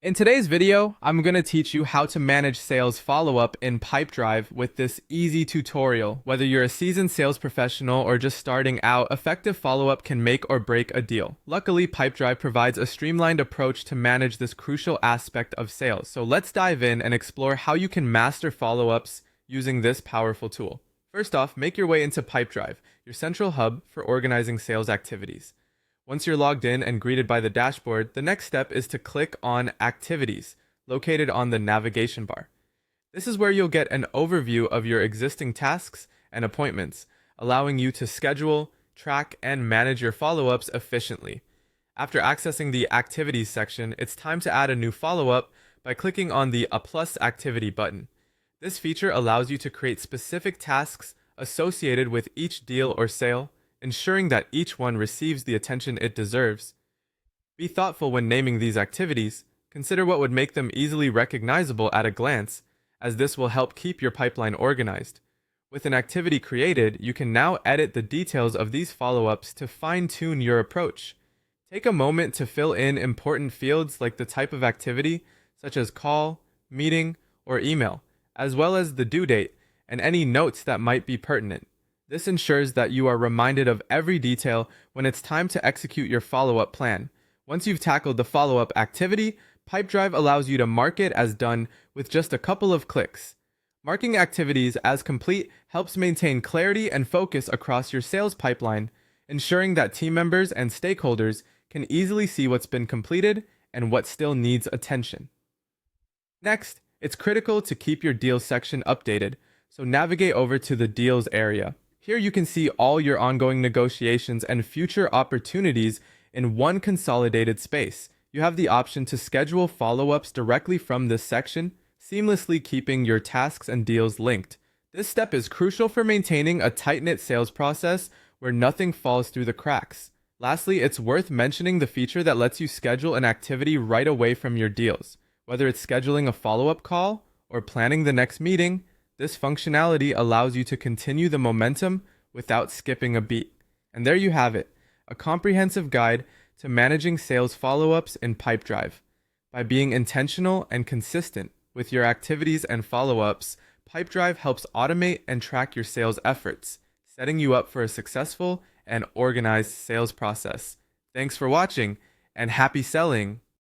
In today's video, I'm going to teach you how to manage sales follow-up in Pipedrive with this easy tutorial. Whether you're a seasoned sales professional or just starting out, effective follow-up can make or break a deal. Luckily, Pipedrive provides a streamlined approach to manage this crucial aspect of sales. So let's dive in and explore how you can master follow-ups using this powerful tool. First off, make your way into Pipedrive, your central hub for organizing sales activities. Once you're logged in and greeted by the dashboard, the next step is to click on Activities, located on the navigation bar. This is where you'll get an overview of your existing tasks and appointments, allowing you to schedule, track, and manage your follow-ups efficiently. After accessing the Activities section, it's time to add a new follow-up by clicking on the A Plus Activity button. This feature allows you to create specific tasks associated with each deal or sale, ensuring that each one receives the attention it deserves. Be thoughtful when naming these activities. Consider what would make them easily recognizable at a glance, as this will help keep your pipeline organized. With an activity created, you can now edit the details of these follow-ups to fine-tune your approach. Take a moment to fill in important fields like the type of activity, such as call, meeting, or email, as well as the due date and any notes that might be pertinent. This ensures that you are reminded of every detail when it's time to execute your follow-up plan. Once you've tackled the follow-up activity, Pipedrive allows you to mark it as done with just a couple of clicks. Marking activities as complete helps maintain clarity and focus across your sales pipeline, ensuring that team members and stakeholders can easily see what's been completed and what still needs attention. Next, it's critical to keep your deals section updated, so navigate over to the Deals area. Here you can see all your ongoing negotiations and future opportunities in one consolidated space. You have the option to schedule follow-ups directly from this section, seamlessly keeping your tasks and deals linked. This step is crucial for maintaining a tight-knit sales process where nothing falls through the cracks. Lastly, it's worth mentioning the feature that lets you schedule an activity right away from your deals. Whether it's scheduling a follow-up call or planning the next meeting, this functionality allows you to continue the momentum without skipping a beat. And there you have it, a comprehensive guide to managing sales follow-ups in Pipedrive. By being intentional and consistent with your activities and follow-ups, Pipedrive helps automate and track your sales efforts, setting you up for a successful and organized sales process. Thanks for watching, and happy selling!